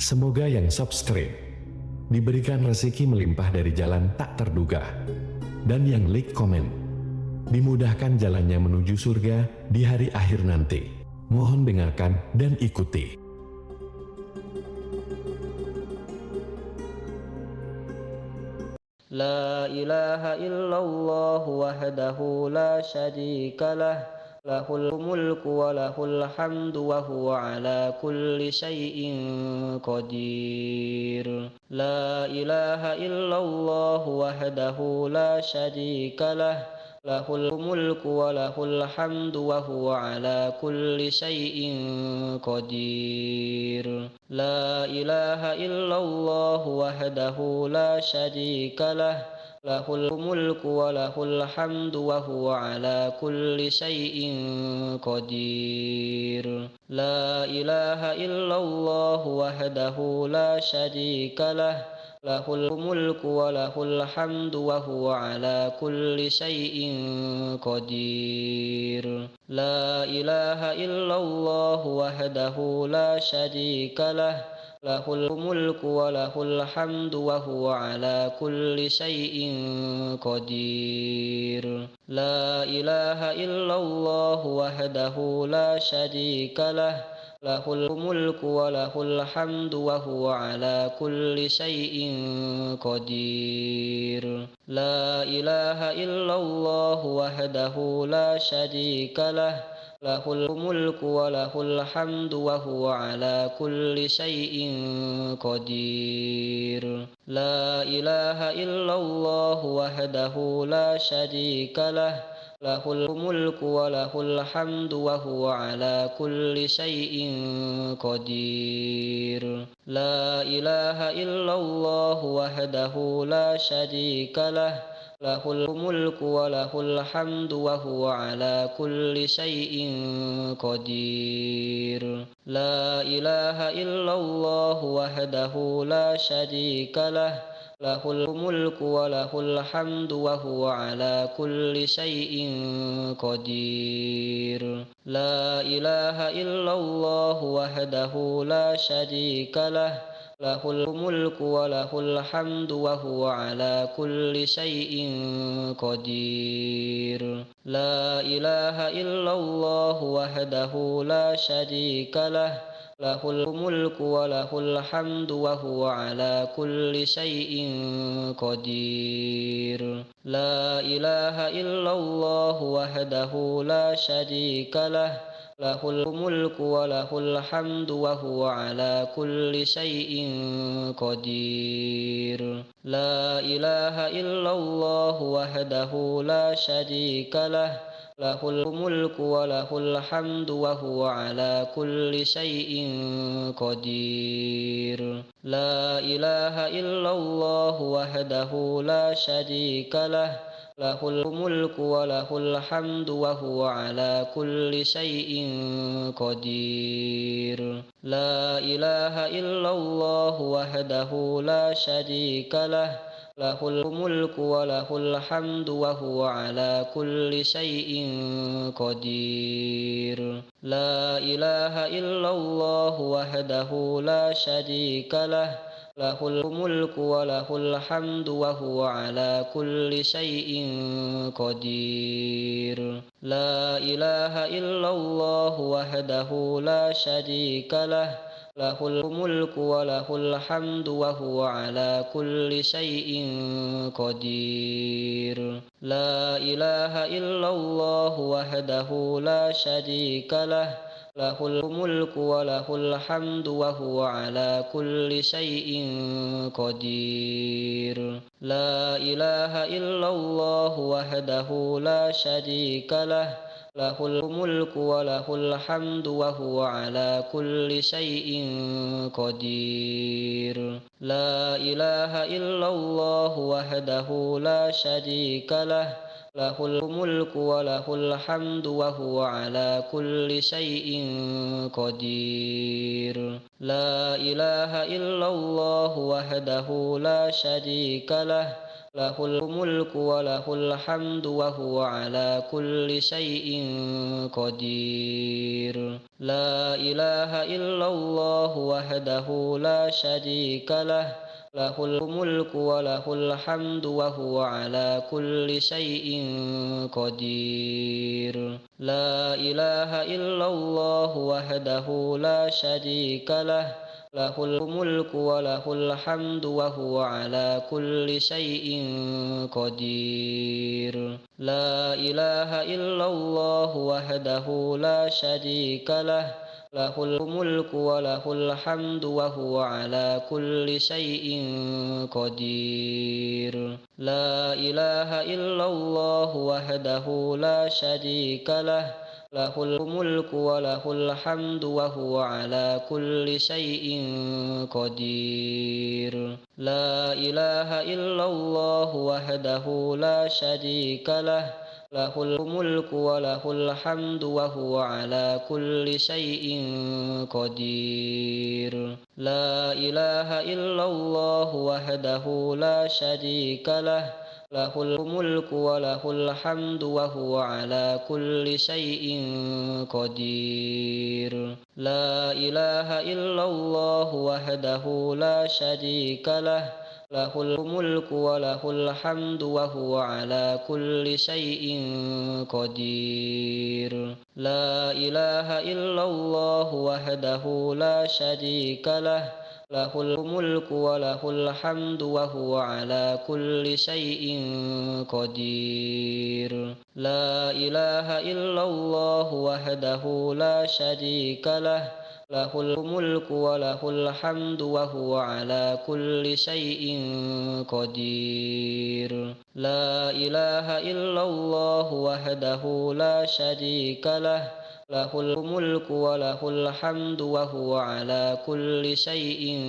Semoga yang subscribe diberikan rezeki melimpah dari jalan tak terduga, dan yang like komen dimudahkan jalannya menuju surga di hari akhir nanti. Mohon dengarkan dan ikuti. La ilaha illallah wahdahu la syarika lah, lahul mulku wa lahul hamdu wa huwa ala kulli syai'in qadir. La ilaha illallah wahdahu la syarika lah, lahul mulku wa lahul hamdu wa huwa ala kulli syai'in qadir. La ilaha illallah wahdahu la syarika lah, lahul mulku wa lahul hamdu wa huwa ala kulli syai'in qadir. La ilaha illallah wahdahu la syarika lah, lahul mulku wa lahul hamdu wa huwa ala kulli syai'in qadir. La ilaha illallah wahdahu la syarika lah, lahul mulku wa lahul hamdu wa huwa ala kulli syai'in qadir. La ilaha illallah wahdahu la syarika lah, lahul mulku wa lahul hamdu wa huwa ala kulli syai'in qadir. La ilaha illallah wahdahu la syarika lah, lahul mulku wa lahul hamdu wa huwa ala kulli syai'in qadir. La ilaha illallah wahdahu la syarika lah, lahul mulku wa lahul hamdu wa huwa ala kulli syai'in qadir. La ilaha illallah wahdahu la syarika lah, lahul mulku wa lahul hamdu wa huwa ala kulli syai'in qadir. La ilaha illallah wahdahu la syarika lah, lahul mulku wa lahul hamdu wa huwa ala kulli syai'in qadir. La ilaha illallah wahdahu la syarika lah, lahul mulku wa lahul hamdu wa huwa ala kulli syai'in qadir. La ilaha illallah wahdahu la syarika lah, lahul mulku wa lahul hamdu wa huwa ala kulli syai'in qadir. La ilaha illallah wahdahu la syarika lah, lahul mulku wa lahul hamdu wa huwa ala kulli syai'in qadir. La ilaha illallah wahdahu la syarika lah, lahul mulku wa lahul hamdu wa huwa ala kulli syai'in qadir. La ilaha illallah wahdahu la syarika lah, lahul mulku wa lahul hamdu wa huwa ala kulli syai'in qadir. La ilaha illallah wahdahu la syarika lah, lahul mulku wa lahul hamdu wa huwa ala kulli syai'in qadir. La ilaha illallah wahdahu la syarika lah, lahul mulku wa lahul hamdu wa huwa ala kulli syai'in qadir. La ilaha illallah wahdahu la syarika lah, lahul mulku wa lahul hamdu wa huwa ala kulli syai'in qadir. La ilaha illallah wahdahu la syarika lah, lahul mulku wa lahul hamdu wa huwa ala kulli syai'in qadir. La ilaha illallah wahdahu la syarika lah, lahul mulku wa lahul hamdu wa huwa ala kulli syai'in qadir. La ilaha illallah wahdahu la syarika lah, lahul mulku wa lahul hamdu wa huwa ala kulli syai'in qadir. La ilaha illallah wahdahu la syarika lah, lahul mulku wa lahul hamdu wa huwa ala kulli syai'in qadir. La ilaha illallah wahdahu la syarika lah, lahul mulku wa lahul hamdu wa huwa ala kulli syai'in qadir. La ilaha illallah wahdahu la syarika lah, lahul mulku wa lahul hamdu wa huwa ala kulli syai'in qadir. La ilaha illallah wahdahu la syarika lah, lahul mulku wa lahul hamdu wa huwa ala kulli syai'in qadir. La ilaha illallah wahdahu la syarika lah, lahul mulku wa lahul hamdu wa huwa ala kulli syai'in qadir. La ilaha illallah wahdahu la syarika lah, lahul mulku wa lahul hamdu wa huwa ala kulli syai'in qadir. La ilaha illallah wahdahu la syarika lah, lahul mulku wa lahul hamdu wa huwa ala kulli syai'in qadir. La ilaha illallah wahdahu la syarika lah, lahul mulku wa lahul hamdu wa huwa ala kulli syai'in qadir. La ilaha illallah wahdahu la syarika lah, lahul mulku wa lahul hamdu wa huwa ala kulli syai'in qadir. La ilaha illallah wahdahu la syarika lah, lahul mulku wa lahul hamdu wa huwa ala kulli syai'in qadir. La ilaha illallah wahdahu la syarika lah, lahul mulku wa lahul hamdu wa huwa ala kulli syai'in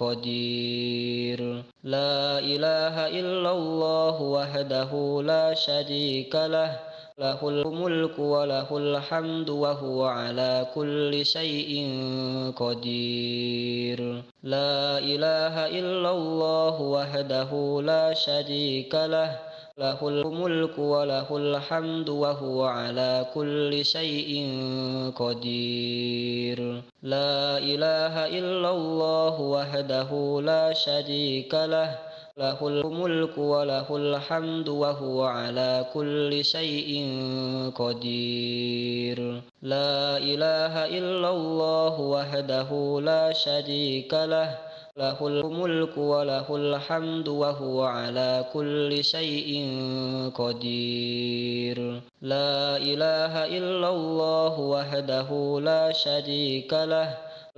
qadir. La ilaha illallah wahdahu la syarika lah, lahul mulku wa lahul hamdu wa huwa ala kulli syai'in qadir. La ilaha illallah wahdahu la syarika lah, lahul mulku wa lahul hamdu wa huwa ala kulli syai'in qadir. La ilaha illallah wahdahu la syarika lah, lahul mulku wa lahul hamdu wa huwa ala kulli syai'in qadir. La ilaha illallah wahdahu la syarika lah, lahul mulku wa lahul hamdu wa huwa ala kulli syai'in qadir. La ilaha illallah wahdahu la syarika lah,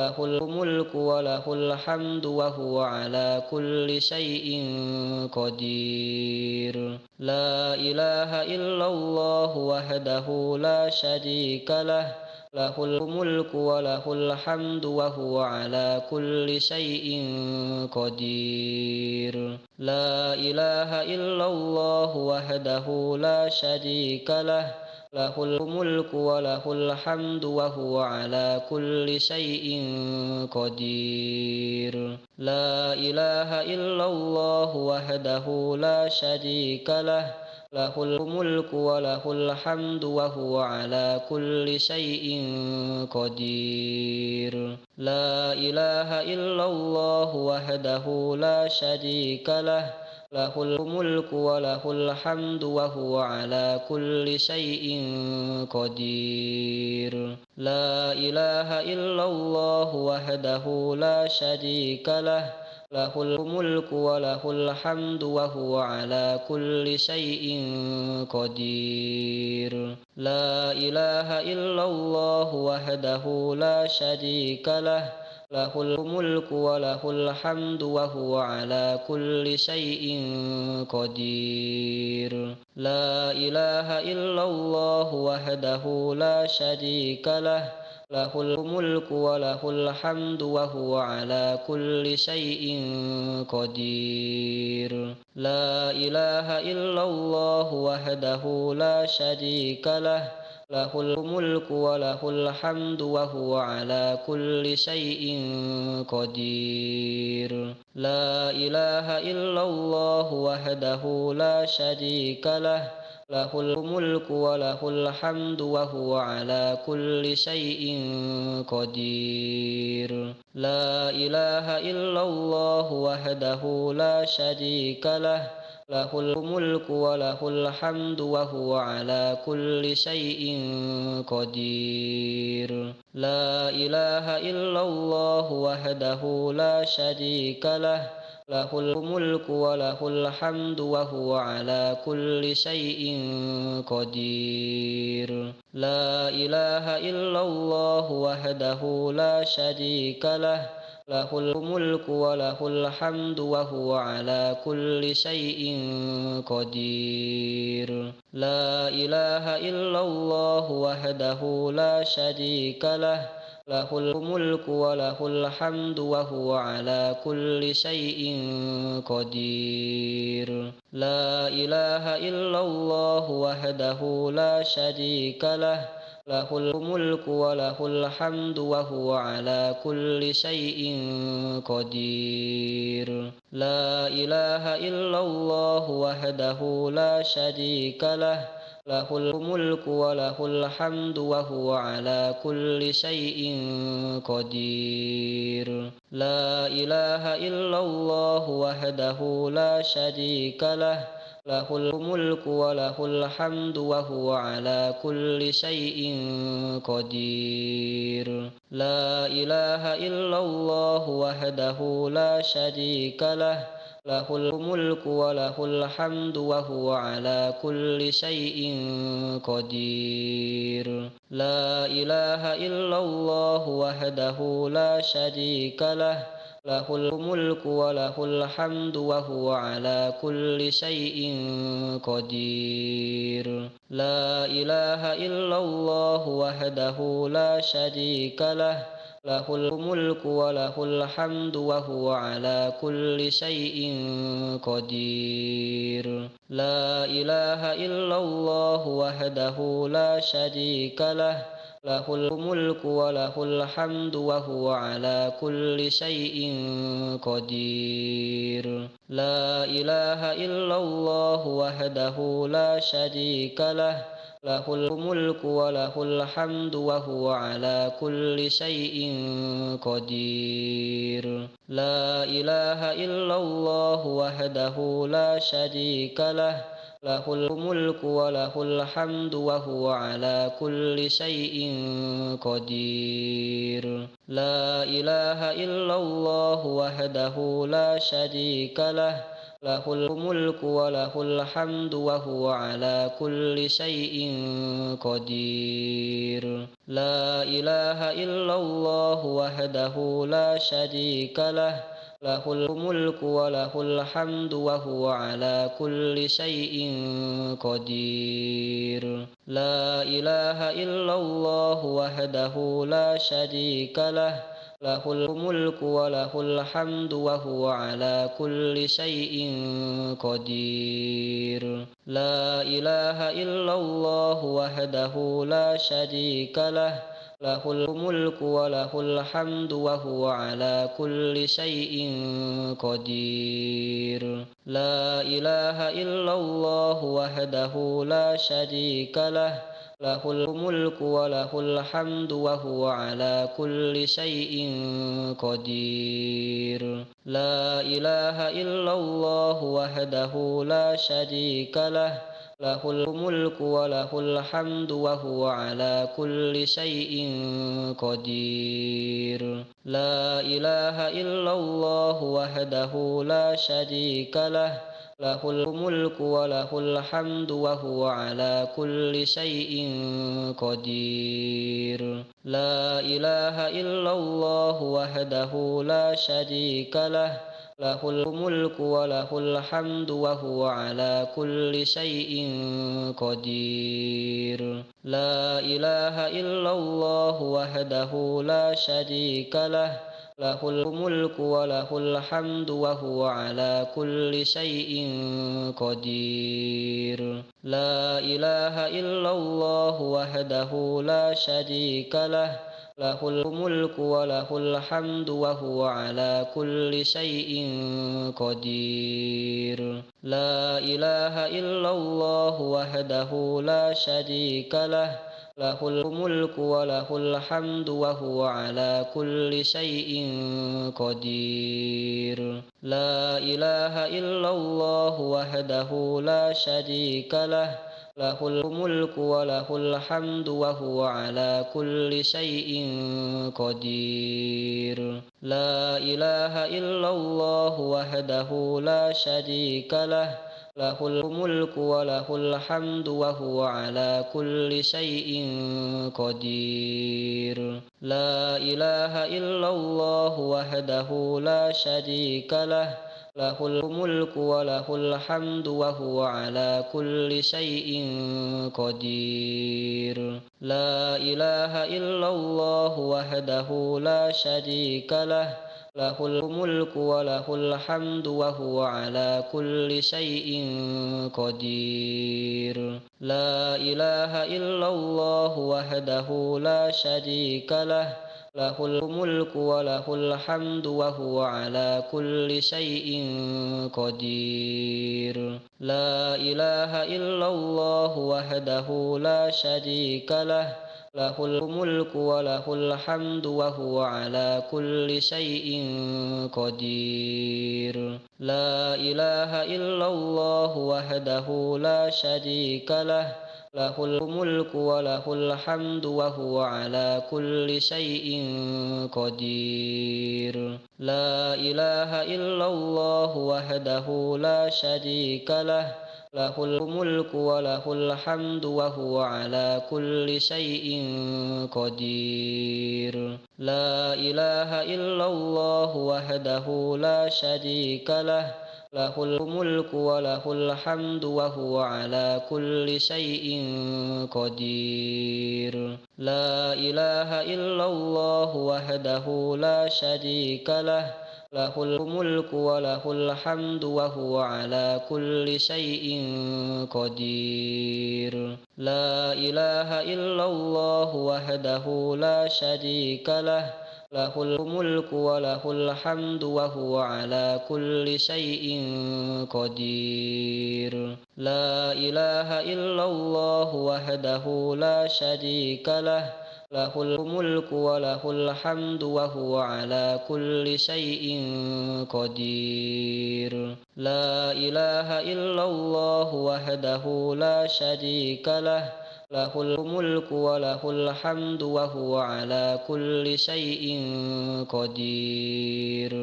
lahul mulku wa lahul hamdu wa huwa ala kulli syai'in qadir. La ilaha illallah wahdahu la syarika lah, lahul mulku wa lahul hamdu wa huwa ala kulli syai'in qadir. La ilaha illallah wahdahu la syarika lah, lahul mulku wa lahul hamdu wa huwa ala kulli syai'in qadir. La ilaha illallah wahdahu la syarika lah, lahul mulku wa lahul hamdu wa huwa ala kulli syai'in qadir. La ilaha illallah wahdahu la syarika lah, lahul mulku wa lahul hamdu wa huwa ala kulli syai'in qadir. La ilaha illallah wahdahu la syarika lah, lahul mulku wa lahul hamdu wa huwa ala kulli syai'in qadir. La ilaha illallah wahdahu la syarika lah, lahul mulku wa lahul hamdu wa huwa ala kulli syai'in qadir. La ilaha illallah wahdahu la syarika lah, lahul mulku wa lahul hamdu wa huwa ala kulli syai'in qadir. La ilaha illallah wahdahu la syarika lah, له الملك وله الحمد وهو على كل شيء قدير لا إله إلا الله وحده لا شريك له له الملك وله الحمد وهو على كل شيء قدير لا إله إلا الله وحده لا شريك له له الملك وله الحمد وهو على كل شيء قدير لا إله إلا الله وحده لا شريك له له الملك وله الحمد وهو على كل شيء قدير لا إله إلا الله وحده لا شريك له له الملك وله الحمد وهو على كل شيء قدير لا إله إلا الله وحده لا شريك له له الملك وله الحمد وهو على كل شيء قدير لا إله إلا الله وحده لا شريك له له الملك وله الحمد وهو على كل شيء قدير لا إله إلا الله وحده لا شريك له له الملك وله الحمد وهو على كل شيء قدير لا إله إلا الله وحده لا شريك له له الملك وله الحمد وهو على كل شيء قدير لا إله إلا الله وحده لا شريك له له الملك وله الحمد وهو على كل شيء قدير لا إله إلا الله وحده لا شريك له له الملك وله الحمد وهو على كل شيء قدير لا إله إلا الله وحده لا شريك له له الملك وله الحمد وهو على كل شيء قدير لا إله إلا الله وحده لا شريك له له الملك وله الحمد وهو على كل شيء قدير لا إله إلا الله وحده لا شريك له له الملك وله الحمد وهو على كل شيء قدير لا إله إلا الله وحده لا شريك له له الملك وله الحمد وهو على كل شيء قدير لا إله إلا الله وحده لا شريك له له الملك وله الحمد وهو على كل شيء قدير لا إله إلا الله وحده لا شريك له له الملك وله الحمد وهو على كل شيء قدير لا إله إلا الله وحده لا شريك له له الملك وله الحمد وهو على كل شيء قدير لا إله إلا الله وحده لا شريك له له الملك وله الحمد وهو على كل شيء قدير لا إله إلا الله وحده لا شريك له له الملك وله الحمد وهو على كل شيء قدير لا إله إلا الله وحده لا شريك له له الملك وله الحمد وهو على كل شيء قدير لا إله إلا الله وحده لا شريك له له الملك وله الحمد وهو على كل شيء قدير لا إله إلا الله وحده لا شريك له له الملك وله الحمد وهو على كل شيء قدير لا إله إلا الله وحده لا شريك له lahul mulku wa lahul hamdu wa huwa ala kulli syai'in qadir. La ilaha illallah wahdahu la syarika lah, lahul mulku wa lahul hamdu wa huwa ala kulli syai'in qadir. La ilaha illallah wahdahu la syarika lah, lahul mulku wa lahul hamdu wa huwa ala kulli syai'in qadir. La ilaha illallah wahdahu la syarika lah, lahul mulku wa lahul hamdu wa huwa ala kulli syai'in qadir. La ilaha illallah wahdahu la syarika lah, lahul mulku wa lahul hamdu wa huwa ala kulli syai'in qadir. La ilaha illallah wahdahu la syarika lah, lahul mulku wa lahul hamdu wa huwa ala kulli syai'in qadir. La ilaha illallah wahdahu la syarika lah, lahul mulku wa lahul hamdu wa huwa ala kulli syai'in qadir. La ilaha illallah wahdahu la syarika lah, lahul mulku wa lahul hamdu wa huwa ala kulli syai'in qadir. La ilaha illallah wahdahu la syarika lah, lahul mulku wa lahul hamdu wa huwa ala kulli syai'in qadir. La ilaha illallah wahdahu la syarika lah, lahul mulku wa lahul hamdu wa huwa ala kulli syai'in qadir. La ilaha illallah wahdahu la syarika lah, lahul mulku wa lahul hamdu wa huwa ala kulli syai'in qadir. La ilaha illallah wahdahu la syarika lah, lahul mulku wa lahul hamdu wa huwa ala kulli syai'in qadir. La ilaha illallah wahdahu la syarika lah, lahul mulku wa lahul hamdu wa huwa ala kulli syai'in qadir. La ilaha illallah wahdahu la syarika lah, lahul mulku wa lahul hamdu wa huwa ala kulli syai'in qadir. La ilaha illallah wahdahu la syarika lah, lahul mulku wa lahul hamdu wa huwa ala kulli syai'in qadir. La ilaha illallah wahdahu la syarika lah, lahul mulku wa lahul hamdu wa huwa ala kulli syai'in qadir.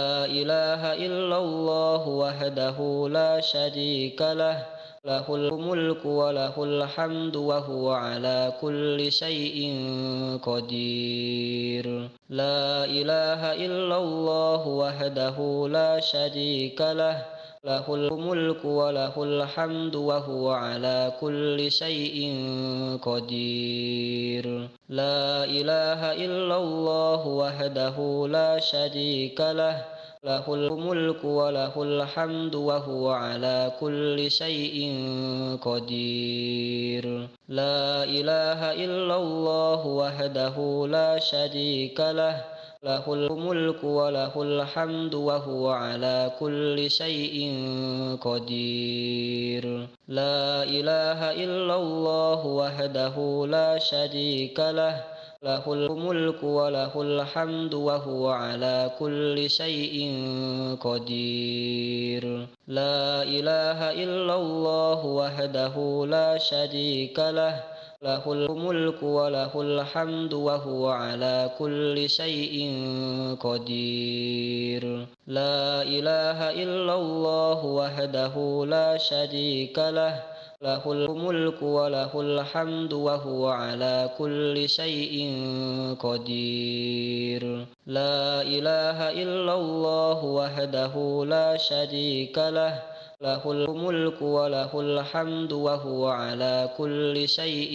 La ilaha illallah wahdahu la syarika lah, lahul mulku wa lahul hamdu wa huwa ala kulli syai'in qadir. La ilaha illallah wahdahu la syarika lah, lahul mulku wa lahul hamdu wa huwa ala kulli syai'in qadir. La ilaha illallah wahdahu la syarika lah, lahul mulku wa lahul hamdu wa huwa ala kulli syai'in qadir. La ilaha illallah wahdahu la syarika lah, lahul mulku wa lahul hamdu wa huwa ala kulli syai'in qadir. La ilaha illallah wahdahu la syarika lah, lahul mulku wa lahul hamdu wa huwa ala kulli syai'in qadir. La ilaha illallah wahdahu la syarika lah, lahul mulku wa lahul hamdu wa huwa ala kulli syai'in qadir. La ilaha illallah wahdahu la syarika lah, lahul mulku wa lahul hamdu wa huwa ala kulli syai'in qadir. La ilaha illallah wahdahu la syarika lah, له الملك وله الحمد وهو على كل شيء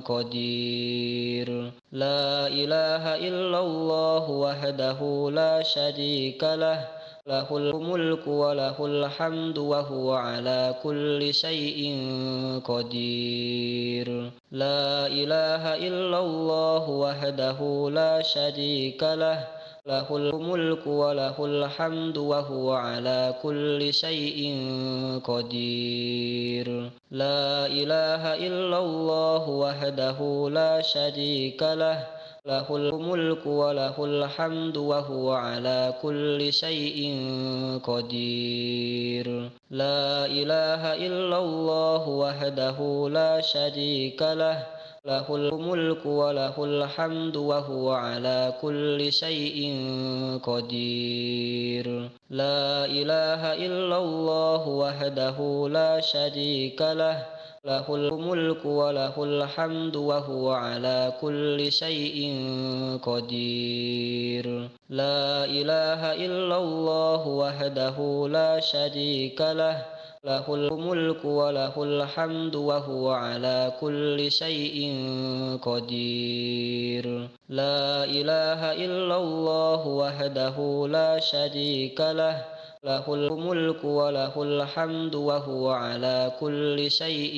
قدير لا إله إلا الله وحده لا شريك له له الملك وله الحمد وهو على كل شيء قدير لا إله إلا الله وحده لا شريك له له الملك وله الحمد وهو على كل شيء قدير لا إله إلا الله وحده لا شريك له له الملك وله الحمد وهو على كل شيء قدير لا إله إلا الله وحده لا شريك له له الملك وله الحمد وهو على كل شيء قدير لا إله إلا الله وحده لا شريك له له الملك وله الحمد وهو على كل شيء قدير لا إله إلا الله وحده لا شريك له له الملك وله الحمد وهو على كل شيء قدير لا إله إلا الله وحده لا شريك له له الملك وله الحمد وهو على كل شيء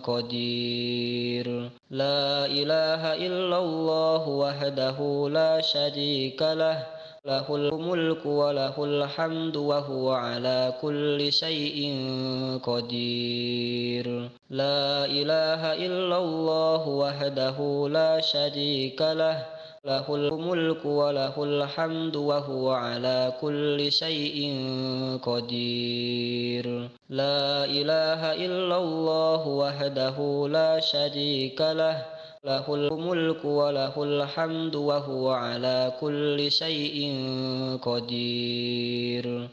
قدير لا إله إلا الله وحده لا شريك له له الملك وله الحمد وهو على كل شيء قدير لا إله إلا الله وحده لا شريك له له الملك وله الحمد وهو على كل شيء قدير لا إله إلا الله وحده لا شريك له له الملك وله الحمد وهو على كل شيء قدير